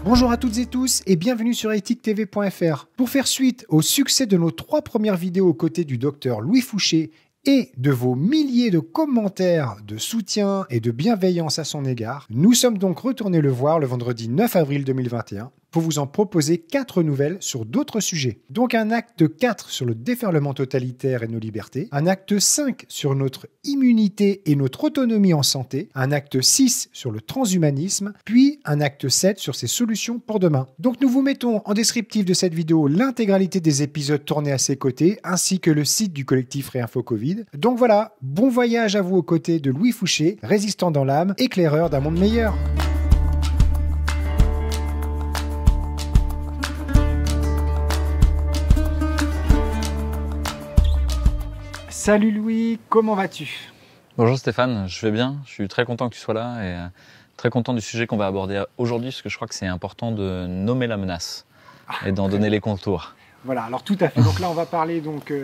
Bonjour à toutes et tous et bienvenue sur ethictv.fr. Pour faire suite au succès de nos 3 premières vidéos aux côtés du docteur Louis Fouché et de vos milliers de commentaires de soutien et de bienveillance à son égard, nous sommes donc retournés le voir le vendredi 9 avril 2021 pour vous en proposer 4 nouvelles sur d'autres sujets. Donc un acte 4 sur le déferlement totalitaire et nos libertés, un acte 5 sur notre immunité et notre autonomie en santé, un acte 6 sur le transhumanisme, puis un acte 7 sur ses solutions pour demain. Donc nous vous mettons en descriptif de cette vidéo l'intégralité des épisodes tournés à ses côtés, ainsi que le site du collectif Réinfo Covid. Donc voilà, bon voyage à vous aux côtés de Louis Fouché, résistant dans l'âme, éclaireur d'un monde meilleur. Salut Louis, comment vas-tu ? Bonjour Stéphane, je vais bien, je suis très content que tu sois là et très content du sujet qu'on va aborder aujourd'hui parce que je crois que c'est important de nommer la menace et d'en donner les contours. Voilà, alors tout à fait. Donc là, on va parler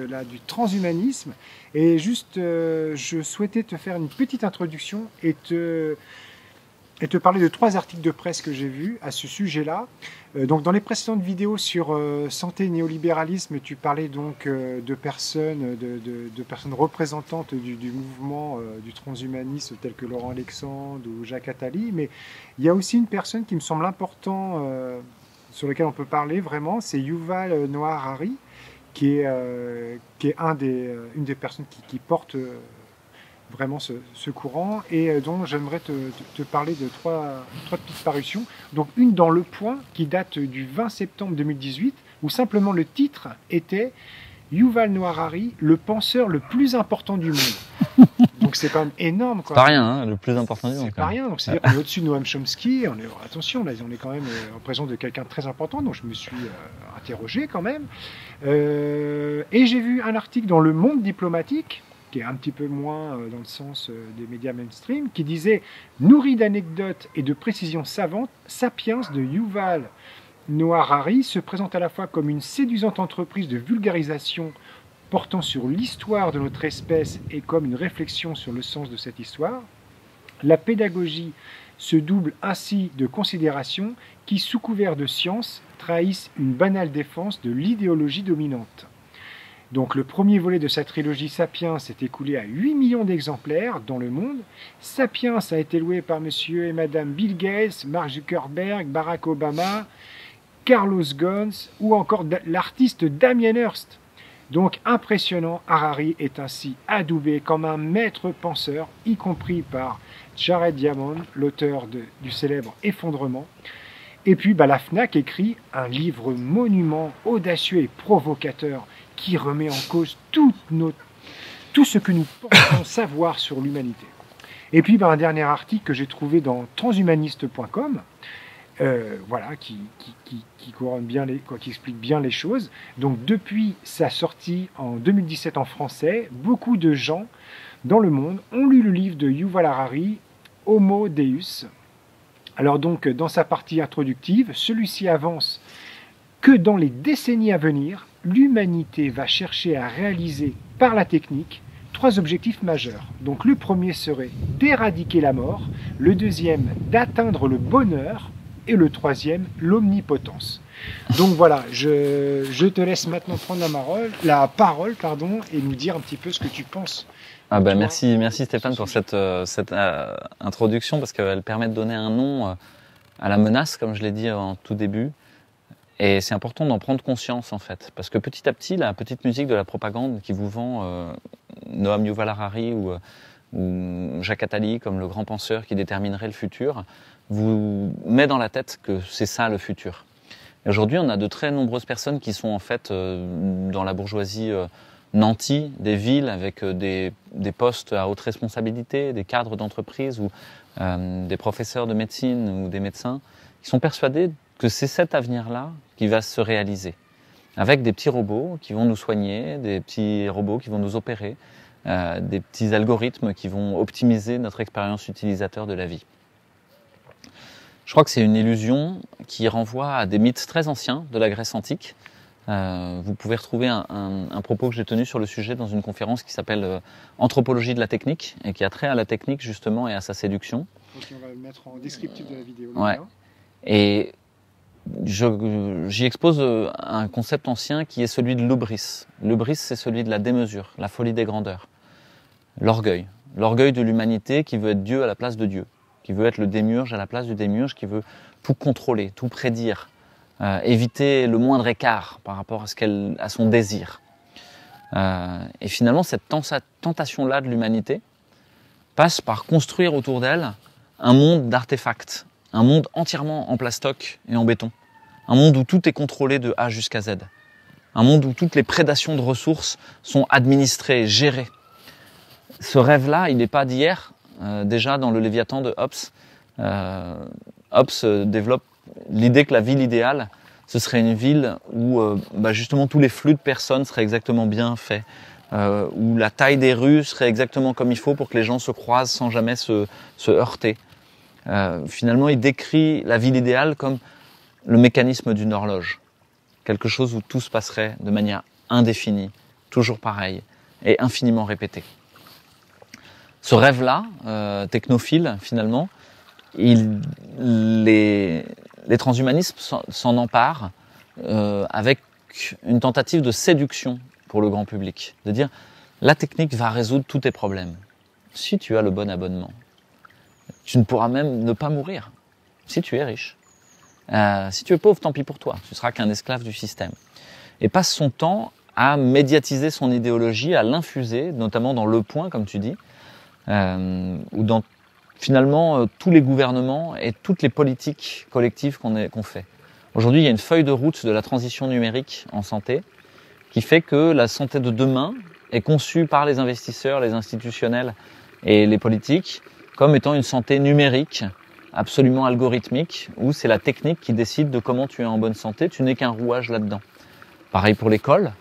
là du transhumanisme et juste, je souhaitais te faire une petite introduction et te parler de 3 articles de presse que j'ai vus à ce sujet-là. Donc dans les précédentes vidéos sur santé et néolibéralisme, tu parlais donc de personnes représentantes du mouvement du transhumanisme tels que Laurent Alexandre ou Jacques Attali, mais il y a aussi une personne qui me semble importante sur laquelle on peut parler vraiment, c'est Yuval Noah Harari, qui est une des personnes qui porte vraiment ce courant et dont j'aimerais te parler de 3 petites parutions. Donc une dans Le Point qui date du 20 septembre 2018 où simplement le titre était Yuval Noah Harari, le penseur le plus important du monde. Donc c'est quand même énorme. C'est pas rien, hein, le plus important du monde. C'est pas rien. Donc c'est-à-dire qu'on est au-dessus de Noam Chomsky. Attention, là, on est quand même en présence de quelqu'un de très important. Donc je me suis interrogé quand même. Et j'ai vu un article dans Le Monde diplomatique qui est un petit peu moins dans le sens des médias mainstream, qui disait « Nourri d'anecdotes et de précisions savantes, Sapiens de Yuval Noah Harari se présente à la fois comme une séduisante entreprise de vulgarisation portant sur l'histoire de notre espèce et comme une réflexion sur le sens de cette histoire. La pédagogie se double ainsi de considérations qui, sous couvert de science, trahissent une banale défense de l'idéologie dominante. » Donc le premier volet de sa trilogie Sapiens s'est écoulé à 8 millions d'exemplaires dans le monde. Sapiens a été loué par monsieur et madame Bill Gates, Mark Zuckerberg, Barack Obama, Carlos Ghosn ou encore l'artiste Damien Hirst. Donc impressionnant, Harari est ainsi adoubé comme un maître penseur, y compris par Jared Diamond, l'auteur du célèbre Effondrement. Et puis la FNAC écrit un livre monument, audacieux et provocateur, qui remet en cause tout ce que nous pensons savoir sur l'humanité. Et puis un dernier article que j'ai trouvé dans transhumaniste.com, qui couronne bien qui explique bien les choses. Donc depuis sa sortie en 2017 en français, beaucoup de gens dans le monde ont lu le livre de Yuval Harari, Homo Deus. Alors donc dans sa partie introductive, celui-ci avance que dans les décennies à venir, l'humanité va chercher à réaliser par la technique 3 objectifs majeurs. Donc le premier serait d'éradiquer la mort, le deuxième d'atteindre le bonheur et le troisième l'omnipotence. Donc voilà, je te laisse maintenant prendre la parole et nous dire un petit peu ce que tu penses. Merci Stéphane pour cette introduction parce qu'elle permet de donner un nom à la menace, comme je l'ai dit en tout début. Et c'est important d'en prendre conscience en fait, parce que petit à petit, la petite musique de la propagande qui vous vend Noam Yuval Harari ou Jacques Attali comme le grand penseur qui déterminerait le futur, vous met dans la tête que c'est ça le futur. Et aujourd'hui, on a de très nombreuses personnes qui sont en fait dans la bourgeoisie nantie des villes avec des postes à haute responsabilité, des cadres d'entreprise ou des professeurs de médecine ou des médecins qui sont persuadés que c'est cet avenir-là qui va se réaliser, avec des petits robots qui vont nous soigner, des petits robots qui vont nous opérer, des petits algorithmes qui vont optimiser notre expérience utilisateur de la vie. Je crois que c'est une illusion qui renvoie à des mythes très anciens de la Grèce antique. Vous pouvez retrouver un propos que j'ai tenu sur le sujet dans une conférence qui s'appelle Anthropologie de la technique et qui a trait à la technique justement et à sa séduction. Donc on va le mettre en descriptif de la vidéo. Ouais. Et j'y expose un concept ancien qui est celui de l'hubris. L'hubris, c'est celui de la démesure, la folie des grandeurs, l'orgueil. L'orgueil de l'humanité qui veut être Dieu à la place de Dieu, qui veut être le démiurge à la place du démiurge, qui veut tout contrôler, tout prédire, éviter le moindre écart par rapport à son désir. Et finalement, cette tentation-là de l'humanité passe par construire autour d'elle un monde d'artefacts, un monde entièrement en plastoc et en béton, un monde où tout est contrôlé de A jusqu'à Z, un monde où toutes les prédations de ressources sont administrées, gérées. Ce rêve-là, il n'est pas d'hier. Déjà dans le Léviathan de Hobbes, Hobbes développe l'idée que la ville idéale, ce serait une ville où justement tous les flux de personnes seraient exactement bien faits, où la taille des rues serait exactement comme il faut pour que les gens se croisent sans jamais se heurter. Finalement, il décrit la ville idéale comme le mécanisme d'une horloge, quelque chose où tout se passerait de manière indéfinie, toujours pareil, et infiniment répété. Ce rêve-là, technophile finalement, les transhumanismes s'en emparent avec une tentative de séduction pour le grand public, de dire la technique va résoudre tous tes problèmes. Si tu as le bon abonnement, tu ne pourras même ne pas mourir si tu es riche. Si tu es pauvre, tant pis pour toi, tu seras qu'un esclave du système. Et passe son temps à médiatiser son idéologie, à l'infuser, notamment dans Le Point, comme tu dis, ou dans finalement tous les gouvernements et toutes les politiques collectives qu'on fait. Aujourd'hui, il y a une feuille de route de la transition numérique en santé qui fait que la santé de demain est conçue par les investisseurs, les institutionnels et les politiques comme étant une santé numérique, absolument algorithmique, où c'est la technique qui décide de comment tu es en bonne santé, tu n'es qu'un rouage là-dedans. Pareil pour l'école,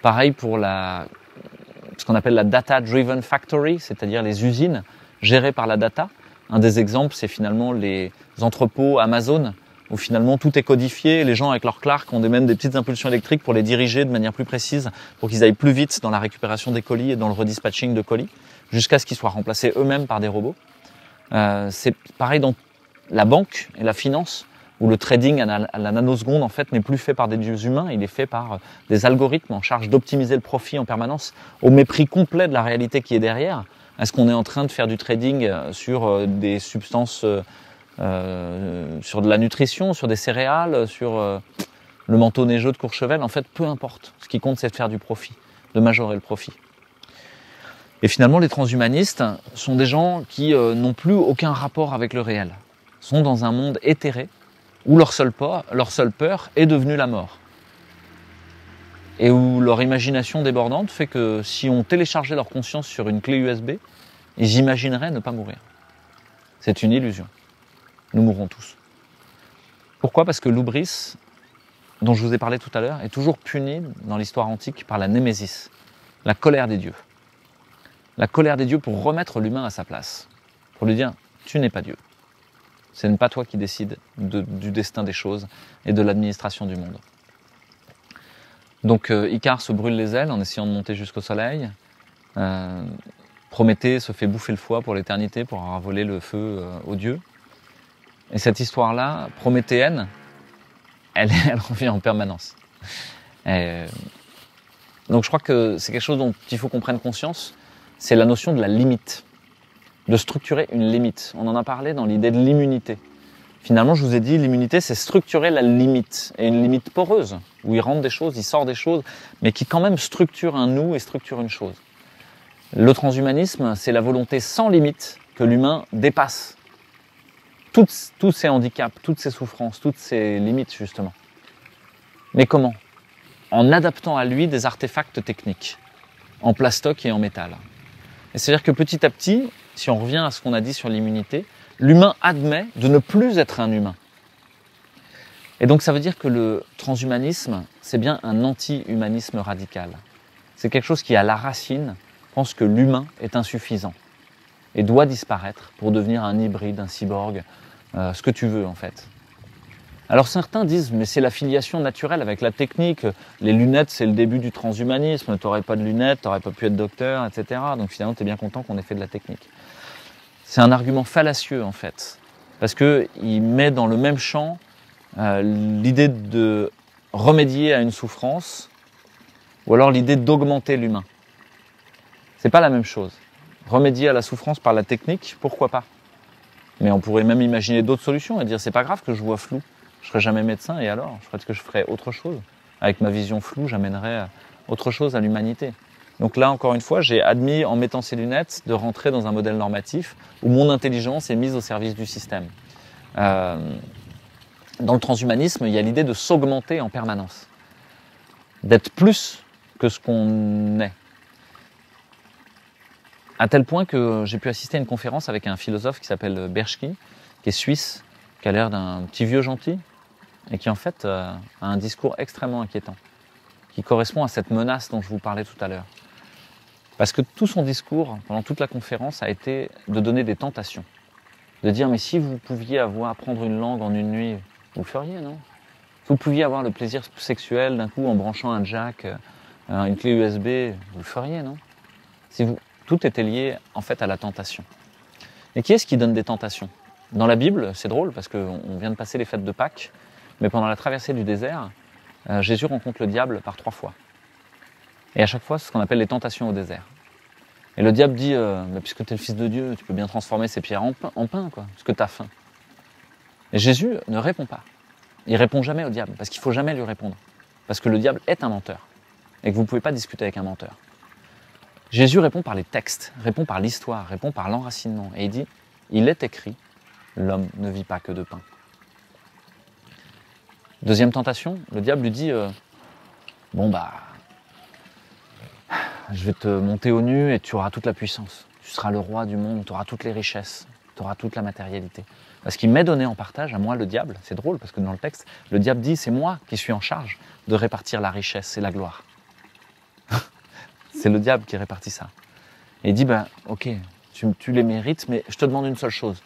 pareil pour ce qu'on appelle la data-driven factory, c'est-à-dire les usines gérées par la data. Un des exemples, c'est finalement les entrepôts Amazon, où finalement tout est codifié, les gens avec leur Clark ont même des petites impulsions électriques pour les diriger de manière plus précise, pour qu'ils aillent plus vite dans la récupération des colis et dans le redispatching de colis, jusqu'à ce qu'ils soient remplacés eux-mêmes par des robots. C'est pareil dans la banque et la finance, où le trading à la nanoseconde en fait n'est plus fait par des humains, il est fait par des algorithmes en charge d'optimiser le profit en permanence, au mépris complet de la réalité qui est derrière. Est-ce qu'on est en train de faire du trading sur des substances, sur de la nutrition, sur des céréales, sur le manteau neigeux de Courchevel? En fait, peu importe. Ce qui compte, c'est de faire du profit, de majorer le profit. Et finalement, les transhumanistes sont des gens qui n'ont plus aucun rapport avec le réel, sont dans un monde éthéré où leur seule peur est devenue la mort. Et où leur imagination débordante fait que si on téléchargeait leur conscience sur une clé USB, ils imagineraient ne pas mourir. C'est une illusion. Nous mourrons tous. Pourquoi ? Parce que l'hubris, dont je vous ai parlé tout à l'heure, est toujours puni dans l'histoire antique par la némésis, la colère des dieux. La colère des dieux pour remettre l'humain à sa place, pour lui dire « tu n'es pas Dieu ». Ce n'est pas toi qui décides du destin des choses et de l'administration du monde. Donc Icare se brûle les ailes en essayant de monter jusqu'au soleil. Prométhée se fait bouffer le foie pour l'éternité pour avoir volé le feu aux dieux. Et cette histoire-là, prométhéenne, elle revient en permanence. Donc je crois que c'est quelque chose dont il faut qu'on prenne conscience, c'est la notion de la limite, de structurer une limite. On en a parlé dans l'idée de l'immunité. Finalement, je vous ai dit, l'immunité, c'est structurer la limite, et une limite poreuse, où il rentre des choses, il sort des choses, mais qui quand même structure un nous et structure une chose. Le transhumanisme, c'est la volonté sans limite que l'humain dépasse tous ses handicaps, toutes ses souffrances, toutes ses limites, justement. Mais comment ? En adaptant à lui des artefacts techniques, en plastoc et en métal. Et c'est-à-dire que petit à petit, si on revient à ce qu'on a dit sur l'immunité, l'humain admet de ne plus être un humain. Et donc ça veut dire que le transhumanisme, c'est bien un anti-humanisme radical. C'est quelque chose qui, à la racine, pense que l'humain est insuffisant et doit disparaître pour devenir un hybride, un cyborg, ce que tu veux en fait. Alors certains disent, mais c'est la filiation naturelle avec la technique, les lunettes c'est le début du transhumanisme, t'aurais pas de lunettes, t'aurais pas pu être docteur, etc. Donc finalement t'es bien content qu'on ait fait de la technique. C'est un argument fallacieux en fait, parce qu'il met dans le même champ l'idée de remédier à une souffrance ou alors l'idée d'augmenter l'humain. C'est pas la même chose. Remédier à la souffrance par la technique, pourquoi pas? Mais on pourrait même imaginer d'autres solutions et dire c'est pas grave que je vois flou, je serai jamais médecin et alors? Peut-être que je ferai autre chose. Avec ma vision floue, j'amènerai autre chose à l'humanité. Donc là, encore une fois, j'ai admis en mettant ces lunettes de rentrer dans un modèle normatif où mon intelligence est mise au service du système. Dans le transhumanisme, il y a l'idée de s'augmenter en permanence, d'être plus que ce qu'on est. À tel point que j'ai pu assister à une conférence avec un philosophe qui s'appelle Bersky, qui est suisse, qui a l'air d'un petit vieux gentil, et qui en fait a un discours extrêmement inquiétant, qui correspond à cette menace dont je vous parlais tout à l'heure. Parce que tout son discours, pendant toute la conférence, a été de donner des tentations. De dire, mais si vous pouviez apprendre une langue en une nuit, vous le feriez, non? Si vous pouviez avoir le plaisir sexuel d'un coup en branchant un jack, une clé USB, vous le feriez, non? Tout était lié en fait à la tentation. Et qui est-ce qui donne des tentations? Dans la Bible, c'est drôle parce qu'on vient de passer les fêtes de Pâques, mais pendant la traversée du désert, Jésus rencontre le diable par 3 fois. Et à chaque fois, c'est ce qu'on appelle les tentations au désert. Et le diable dit, puisque tu es le Fils de Dieu, tu peux bien transformer ces pierres en pain, quoi, puisque tu as faim. Et Jésus ne répond pas. Il répond jamais au diable, parce qu'il ne faut jamais lui répondre. Parce que le diable est un menteur, et que vous ne pouvez pas discuter avec un menteur. Jésus répond par les textes, répond par l'histoire, répond par l'enracinement. Et il dit, il est écrit, l'homme ne vit pas que de pain. Deuxième tentation, le diable lui dit, je vais te monter au nu et tu auras toute la puissance. Tu seras le roi du monde, tu auras toutes les richesses, tu auras toute la matérialité. Parce qu'il m'est donné en partage, à moi le diable, c'est drôle parce que dans le texte, le diable dit, c'est moi qui suis en charge de répartir la richesse et la gloire. C'est le diable qui répartit ça. Et il dit, ok, tu les mérites, mais je te demande une seule chose,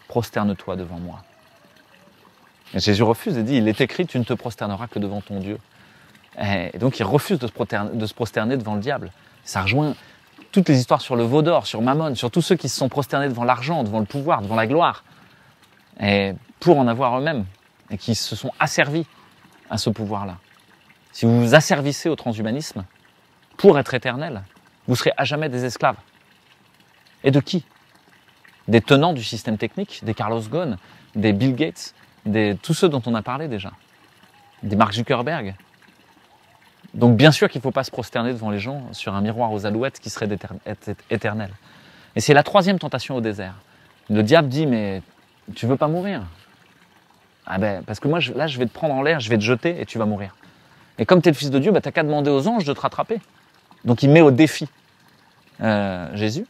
prosterne-toi devant moi. Et Jésus refuse et dit, il est écrit, tu ne te prosterneras que devant ton Dieu. Et donc il refuse de se prosterner devant le diable. Ça rejoint toutes les histoires sur le veau d'or, sur Mammon, sur tous ceux qui se sont prosternés devant l'argent, devant le pouvoir, devant la gloire, et pour en avoir eux-mêmes, et qui se sont asservis à ce pouvoir-là. Si vous vous asservissez au transhumanisme, pour être éternel, vous serez à jamais des esclaves. Et de qui? Des tenants du système technique, des Carlos Ghosn, des Bill Gates, tous ceux dont on a parlé déjà, des Mark Zuckerberg. Donc bien sûr qu'il ne faut pas se prosterner devant les gens sur un miroir aux alouettes qui serait éternel. Et c'est la troisième tentation au désert. Le diable dit, mais tu veux pas mourir? Parce que moi, là, je vais te prendre en l'air, je vais te jeter et tu vas mourir. Et comme tu es le Fils de Dieu, t'as qu'à demander aux anges de te rattraper. Donc il met au défi Jésus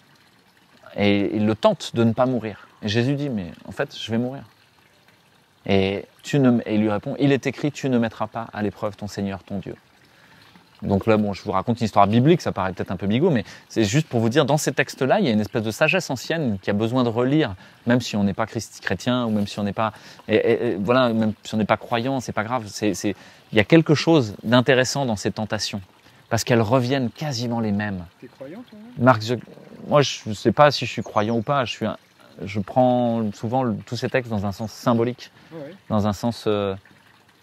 et il le tente de ne pas mourir. Et Jésus dit, mais en fait, je vais mourir. Et il lui répond, il est écrit, tu ne mettras pas à l'épreuve ton Seigneur, ton Dieu. Donc là, je vous raconte une histoire biblique, ça paraît peut-être un peu bigot, mais c'est juste pour vous dire, dans ces textes-là, il y a une espèce de sagesse ancienne qui a besoin de relire, même si on n'est pas chrétien, ou même si on n'est pas, même si on n'est pas croyant, c'est pas grave. Il y a quelque chose d'intéressant dans ces tentations, parce qu'elles reviennent quasiment les mêmes. T'es croyant, toi? Moi, je ne sais pas si je suis croyant ou pas. Je prends souvent tous ces textes dans un sens symbolique, dans un sens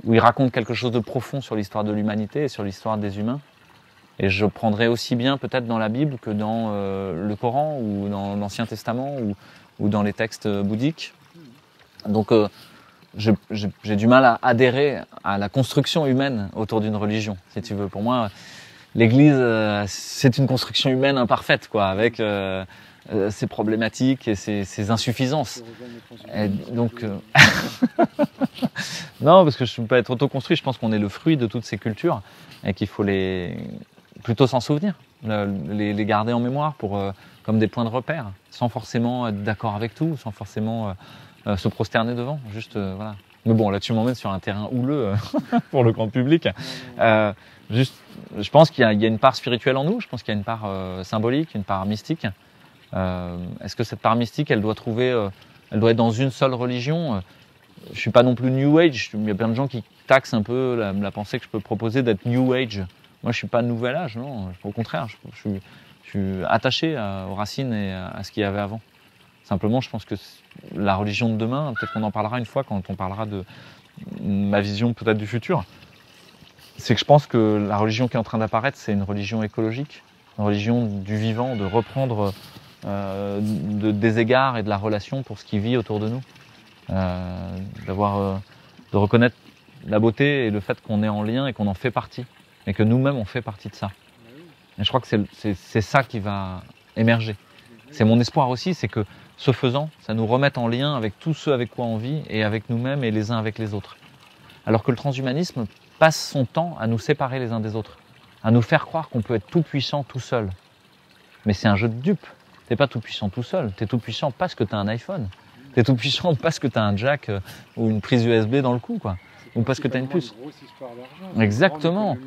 où il raconte quelque chose de profond sur l'histoire de l'humanité et sur l'histoire des humains. Et je prendrais aussi bien peut-être dans la Bible que dans le Coran ou dans l'Ancien Testament ou dans les textes bouddhiques. Donc j'ai du mal à adhérer à la construction humaine autour d'une religion, si tu veux. Pour moi, l'Église, c'est une construction humaine imparfaite, quoi, avec ses problématiques et ses insuffisances. Et donc, non, parce que je ne peux pas être autoconstruit. Je pense qu'on est le fruit de toutes ces cultures et qu'il faut plutôt s'en souvenir, les garder en mémoire comme des points de repère, sans forcément être d'accord avec tout, sans forcément se prosterner devant. Juste, voilà. Mais bon, là, tu m'emmènes sur un terrain houleux pour le grand public. Je pense qu'il y a une part spirituelle en nous. Je pense qu'il y a une part symbolique, une part mystique. Est-ce que cette part mystique, elle doit être dans une seule religion? Je suis pas non plus New Age. Il y a plein de gens qui taxent un peu la pensée que je peux proposer d'être New Age. Moi, je suis pas Nouvel Âge, non. Au contraire, je suis attaché aux racines et à ce qu'il y avait avant. Simplement, je pense que la religion de demain, peut-être qu'on en parlera une fois quand on parlera ma vision peut-être du futur, c'est que je pense que la religion qui est en train d'apparaître, c'est une religion écologique, une religion du vivant, de reprendre des égards et de la relation pour ce qui vit autour de nous. De reconnaître la beauté et le fait qu'on est en lien et qu'on en fait partie, et que nous-mêmes on fait partie de ça. Et je crois que c'est ça qui va émerger. C'est mon espoir aussi, c'est que ce faisant, ça nous remette en lien avec tous ceux avec quoi on vit et avec nous-mêmes et les uns avec les autres. Alors que le transhumanisme passe son temps à nous séparer les uns des autres, à nous faire croire qu'on peut être tout puissant tout seul. Mais c'est un jeu de dupes. T'es pas tout puissant tout seul, t'es tout puissant parce que t'as un iPhone. T'es tout puissant parce que t'as un jack ou une prise USB dans le cou, quoi. Ou parce que t'as une puce. Une grosse histoire d'argent. Exactement.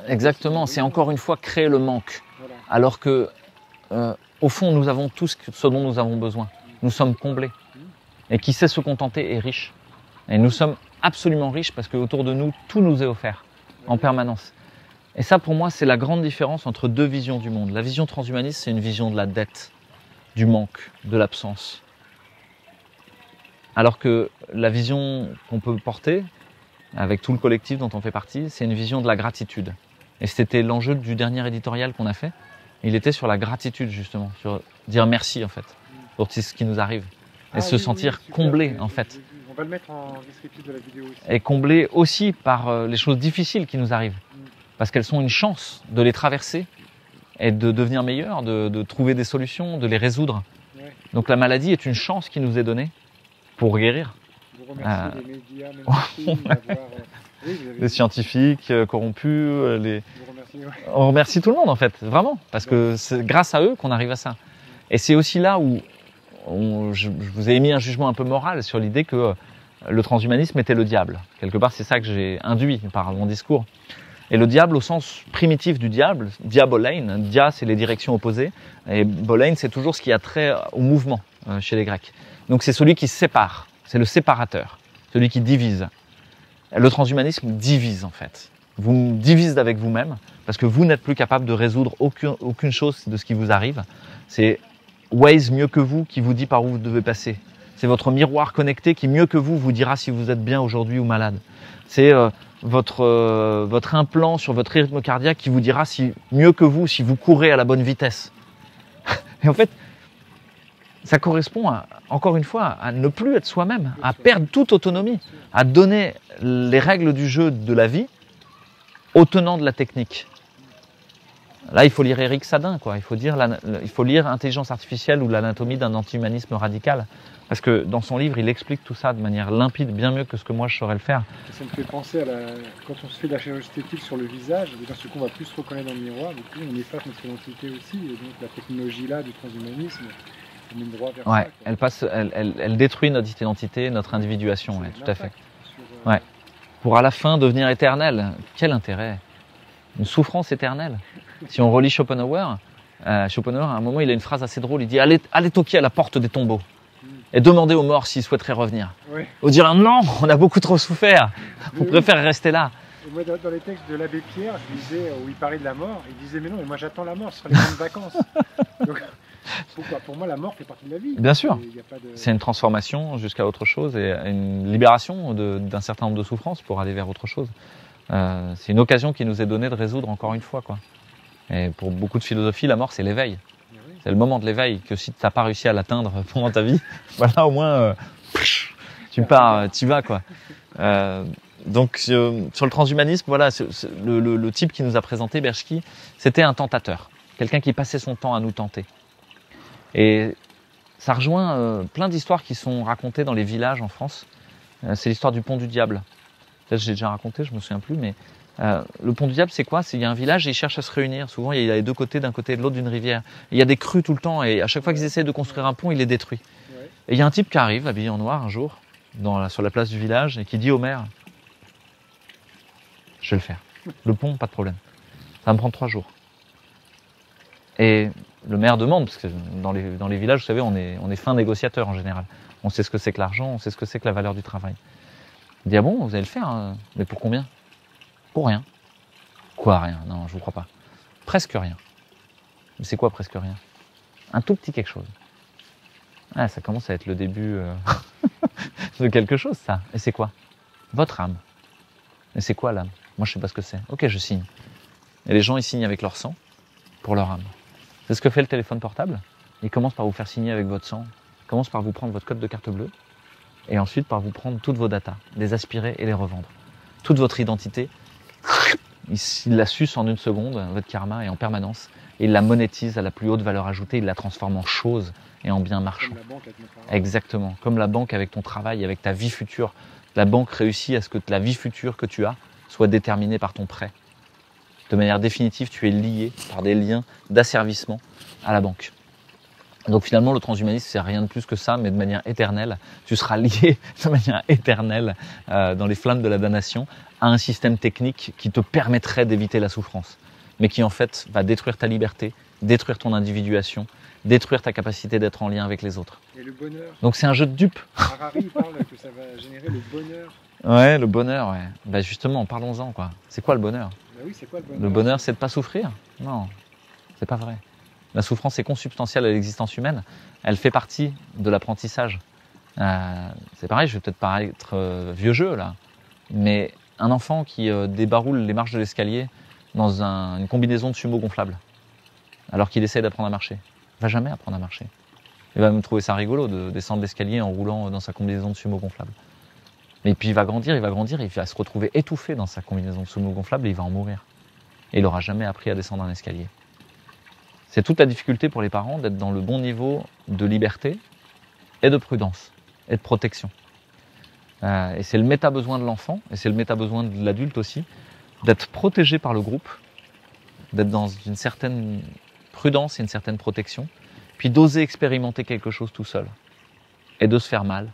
Exactement. C'est encore une fois créer le manque. Voilà. Alors que, au fond, nous avons tout ce dont nous avons besoin. Nous sommes comblés. Et qui sait se contenter est riche. Et nous sommes absolument riches parce qu'autour de nous, tout nous est offert en permanence. Et ça, pour moi, c'est la grande différence entre deux visions du monde. La vision transhumaniste, c'est une vision de la dette, du manque, de l'absence. Alors que la vision qu'on peut porter, avec tout le collectif dont on fait partie, c'est une vision de la gratitude. Et c'était l'enjeu du dernier éditorial qu'on a fait. Il était sur la gratitude, justement, sur dire merci, en fait, pour ce qui nous arrive. Et se sentir comblé, en fait. On va le mettre en descriptif de la vidéo aussi. Et comblé aussi par les choses difficiles qui nous arrivent. Parce qu'elles sont une chance de les traverser et de devenir meilleurs, de trouver des solutions, de les résoudre. Ouais. Donc la maladie est une chance qui nous est donnée pour guérir. Vous remerciez les médias, d'avoir... Les scientifiques corrompus, Vous remerciez, ouais. on remercie tout le monde en fait, vraiment, parce que c'est grâce à eux qu'on arrive à ça. Et c'est aussi là où je vous ai émis un jugement un peu moral sur l'idée que le transhumanisme était le diable. Quelque part, c'est ça que j'ai induit par mon discours. Et le diable au sens primitif du diable, diabolein, dia c'est les directions opposées, et bolein c'est toujours ce qui a trait au mouvement chez les Grecs. Donc c'est celui qui sépare, c'est le séparateur, celui qui divise. Le transhumanisme divise en fait. Vous divise avec vous-même, parce que vous n'êtes plus capable de résoudre aucune chose de ce qui vous arrive. C'est Waze mieux que vous qui vous dit par où vous devez passer. C'est votre miroir connecté qui mieux que vous dira si vous êtes bien aujourd'hui ou malade. C'est votre implant sur votre rythme cardiaque qui vous dira si mieux que vous si vous courez à la bonne vitesse. Et en fait, ça correspond encore une fois à ne plus être soi-même, à perdre toute autonomie, à donner les règles du jeu de la vie aux tenants de la technique. Là, il faut lire Éric Sadin, quoi. Il faut lire Intelligence artificielle ou l'anatomie d'un anti-humanisme radical. Parce que dans son livre, il explique tout ça de manière limpide, bien mieux que ce que moi je saurais le faire. Ça me fait penser à quand on se fait de la chirurgie esthétique sur le visage, d'un seul coup on va plus se reconnaître dans le miroir, du coup on efface notre identité aussi, et donc la technologie là du transhumanisme, elle mène droit vers ça. Elle détruit notre identité, notre individuation, ouais, tout à fait. Sur, ouais. Pour à la fin devenir éternel. Quel intérêt? Une souffrance éternelle. Si on relit Schopenhauer, à un moment il a une phrase assez drôle, il dit allez toquer à la porte des tombeaux et demander aux morts s'ils souhaiteraient revenir. Oui. Ou dire non, on a beaucoup trop souffert, on préfère rester là. Et moi, dans les textes de l'abbé Pierre, je disais, où il parlait de la mort, il disait mais non, mais moi j'attends la mort, ce sera les grandes vacances. Donc, pour moi, la mort fait partie de la vie. Bien sûr. De... C'est une transformation jusqu'à autre chose et une libération d'un certain nombre de souffrances pour aller vers autre chose. C'est une occasion qui nous est donnée de résoudre encore une fois, quoi. Et pour beaucoup de philosophies, la mort, c'est l'éveil. C'est le moment de l'éveil que si tu n'as pas réussi à l'atteindre pendant ta vie, voilà, au moins, tu pars, tu vas, quoi. Donc, sur le transhumanisme, voilà, le type qui nous a présenté, Bersky, c'était un tentateur. Quelqu'un qui passait son temps à nous tenter. Et ça rejoint plein d'histoires qui sont racontées dans les villages en France. C'est l'histoire du pont du diable. Peut-être que j'ai déjà raconté, je me souviens plus, mais le pont du diable, c'est quoi? Il y a un village et ils cherchent à se réunir. Souvent, il y a les deux côtés, d'un côté et de l'autre d'une rivière. Et il y a des crues tout le temps et à chaque fois qu'ils essaient de construire un pont, il est détruit. Et il y a un type qui arrive, habillé en noir, un jour, sur la place du village, et qui dit au maire, je vais le faire. Le pont, pas de problème. Ça va me prendre 3 jours. Et le maire demande, parce que dans les villages, vous savez, on est fin négociateur en général. On sait ce que c'est que l'argent, on sait ce que c'est que la valeur du travail. Il dit, ah bon, vous allez le faire, hein. Mais pour combien? Pour rien. Quoi, rien? Non, je vous crois pas. Presque rien. Mais c'est quoi presque rien? Un tout petit quelque chose. Ah, ça commence à être le début de quelque chose, ça. Et c'est quoi? Votre âme. Et c'est quoi l'âme? Moi, je sais pas ce que c'est. Ok, je signe. Et les gens, ils signent avec leur sang pour leur âme. C'est ce que fait le téléphone portable. Il commence par vous faire signer avec votre sang. Il commence par vous prendre votre code de carte bleue. Et ensuite, par vous prendre toutes vos datas, les aspirer et les revendre. Toute votre identité, il la suce en une seconde, votre karma, et en permanence. Et il la monétise à la plus haute valeur ajoutée. Il la transforme en chose et en bien marchand. Comme la banque avec mon travail. Exactement. Comme la banque avec ton travail, avec ta vie future. La banque réussit à ce que la vie future que tu as soit déterminée par ton prêt. De manière définitive, tu es lié par des liens d'asservissement à la banque. Donc finalement, le transhumanisme, c'est rien de plus que ça, mais de manière éternelle. Tu seras lié de manière éternelle dans les flammes de la damnation à un système technique qui te permettrait d'éviter la souffrance, mais qui en fait va détruire ta liberté, détruire ton individuation, détruire ta capacité d'être en lien avec les autres. Et le bonheur. Donc c'est un jeu de dupes. Harari parle que ça va générer le bonheur. Ouais, le bonheur, ouais. Bah justement, parlons-en, quoi. C'est quoi le bonheur? Bah oui, c'est quoi le bonheur? Le bonheur, c'est de pas souffrir? Non, c'est pas vrai. La souffrance est consubstantielle à l'existence humaine. Elle fait partie de l'apprentissage. C'est pareil, je vais peut-être paraître vieux jeu, là. Mais un enfant qui débaroule les marches de l'escalier dans une combinaison de sumo gonflable, alors qu'il essaie d'apprendre à marcher, va jamais apprendre à marcher. Il va même trouver ça rigolo de descendre l'escalier en roulant dans sa combinaison de sumo gonflable. Et puis il va grandir, il va se retrouver étouffé dans sa combinaison de sumo gonflable et il va en mourir. Et il n'aura jamais appris à descendre un escalier. C'est toute la difficulté pour les parents d'être dans le bon niveau de liberté et de prudence et de protection. Et c'est le méta-besoin de l'enfant, et c'est le méta-besoin de l'adulte aussi, d'être protégé par le groupe, d'être dans une certaine prudence et une certaine protection, puis d'oser expérimenter quelque chose tout seul, et de se faire mal,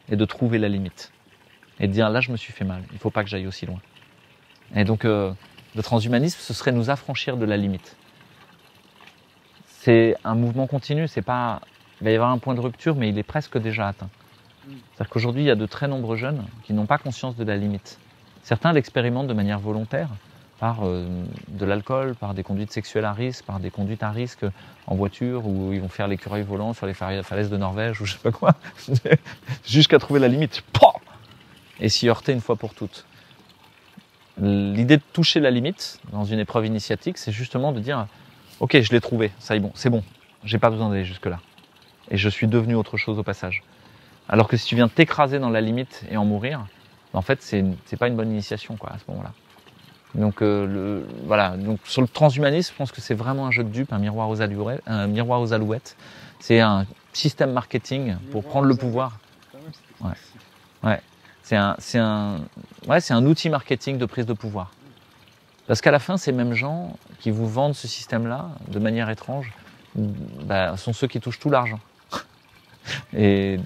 et de trouver la limite. Et de dire, là je me suis fait mal, il ne faut pas que j'aille aussi loin. Et donc le transhumanisme, ce serait nous affranchir de la limite. C'est un mouvement continu, c'est pas... il va y avoir un point de rupture, mais il est presque déjà atteint. C'est-à-dire qu'aujourd'hui, il y a de très nombreux jeunes qui n'ont pas conscience de la limite. Certains l'expérimentent de manière volontaire, par de l'alcool, par des conduites sexuelles à risque, par des conduites à risque en voiture, où ils vont faire l'écureuil volant sur les falaises de Norvège, ou je sais pas quoi, jusqu'à trouver la limite. Et s'y heurter une fois pour toutes. L'idée de toucher la limite dans une épreuve initiatique, c'est justement de dire « Ok, je l'ai trouvé, ça y est bon, c'est bon, j'ai pas besoin d'aller jusque-là. Et je suis devenu autre chose au passage. » Alors que si tu viens t'écraser dans la limite et en mourir, en fait, c'est pas une bonne initiation quoi, à ce moment-là. Donc, voilà. Donc, sur le transhumanisme, je pense que c'est vraiment un jeu de dupes, un miroir aux alouettes. C'est un système marketing pour prendre le pouvoir. Ouais. C'est un outil marketing de prise de pouvoir. Parce qu'à la fin, ces mêmes gens qui vous vendent ce système-là, de manière étrange, sont ceux qui touchent tout l'argent. Et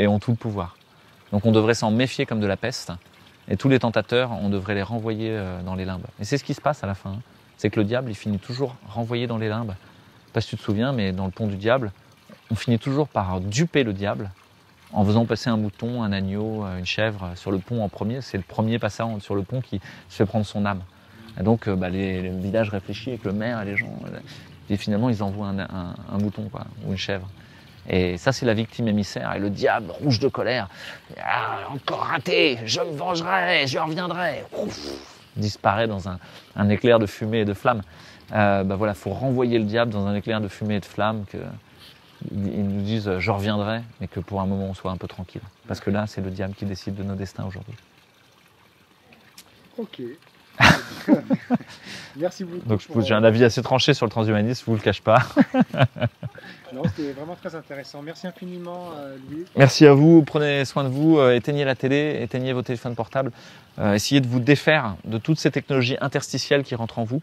ont tout le pouvoir. Donc on devrait s'en méfier comme de la peste. Et tous les tentateurs, on devrait les renvoyer dans les limbes. Et c'est ce qui se passe à la fin. C'est que le diable, il finit toujours renvoyé dans les limbes. Je sais pas si tu te souviens, mais dans le pont du diable, on finit toujours par duper le diable en faisant passer un mouton, un agneau, une chèvre sur le pont en premier. C'est le premier passant sur le pont qui se fait prendre son âme. Et donc les villages réfléchis avec le maire et les gens. Et finalement, ils envoient un mouton quoi, ou une chèvre. Et ça, c'est la victime émissaire. Et le diable, rouge de colère, encore raté, je me vengerai, je reviendrai. Ouf, disparaît dans un éclair de fumée et de flamme. Voilà, faut renvoyer le diable dans un éclair de fumée et de flamme, qu'ils nous disent je reviendrai, mais que pour un moment on soit un peu tranquille. Parce que là, c'est le diable qui décide de nos destins aujourd'hui. Ok. Merci beaucoup. Donc j'ai un avis assez tranché sur le transhumanisme, je vous le cache pas. Non, c'était vraiment très intéressant. Merci infiniment, Louis. Merci à vous, prenez soin de vous, éteignez la télé, éteignez vos téléphones portables, essayez de vous défaire de toutes ces technologies interstitielles qui rentrent en vous.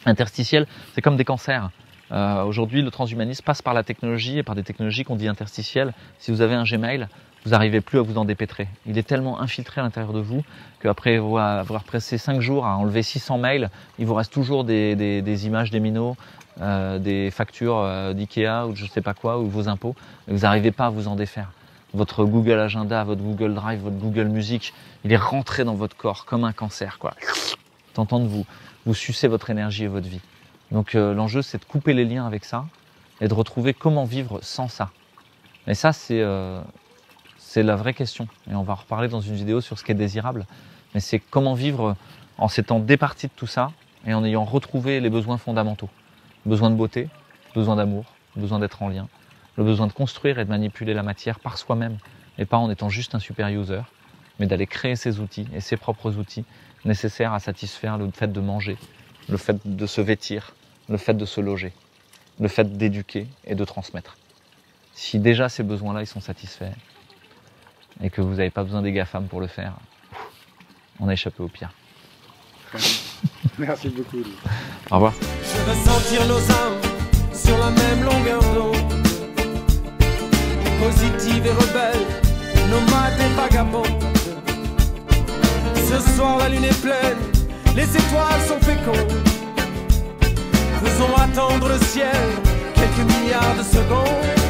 Interstitielles, c'est comme des cancers. Aujourd'hui, le transhumanisme passe par la technologie et par des technologies qu'on dit interstitielles. Si vous avez un Gmail, vous n'arrivez plus à vous en dépêtrer. Il est tellement infiltré à l'intérieur de vous qu'après avoir passé 5 jours à enlever 600 mails, il vous reste toujours des images des minots, des factures d'IKEA ou je ne sais pas quoi, ou vos impôts. Et vous n'arrivez pas à vous en défaire. Votre Google Agenda, votre Google Drive, votre Google Music, il est rentré dans votre corps comme un cancer, quoi. Tentant de vous sucer votre énergie et votre vie. Donc l'enjeu, c'est de couper les liens avec ça et de retrouver comment vivre sans ça. Et ça, c'est la vraie question. Et on va en reparler dans une vidéo sur ce qui est désirable. Mais c'est comment vivre en s'étant départi de tout ça et en ayant retrouvé les besoins fondamentaux. Besoin de beauté, besoin d'amour, besoin d'être en lien, le besoin de construire et de manipuler la matière par soi-même et pas en étant juste un super user, mais d'aller créer ses outils et ses propres outils nécessaires à satisfaire le fait de manger, le fait de se vêtir, le fait de se loger, le fait d'éduquer et de transmettre. Si déjà ces besoins-là ils sont satisfaits et que vous n'avez pas besoin des GAFAM pour le faire, on a échappé au pire. Très bien. Merci beaucoup. Au revoir. Je veux sentir nos âmes sur la même longueur d'onde, positive et rebelle, nomades et vagabondes. Ce soir la lune est pleine, les étoiles sont fécondes. Faisons attendre le ciel quelques milliards de secondes.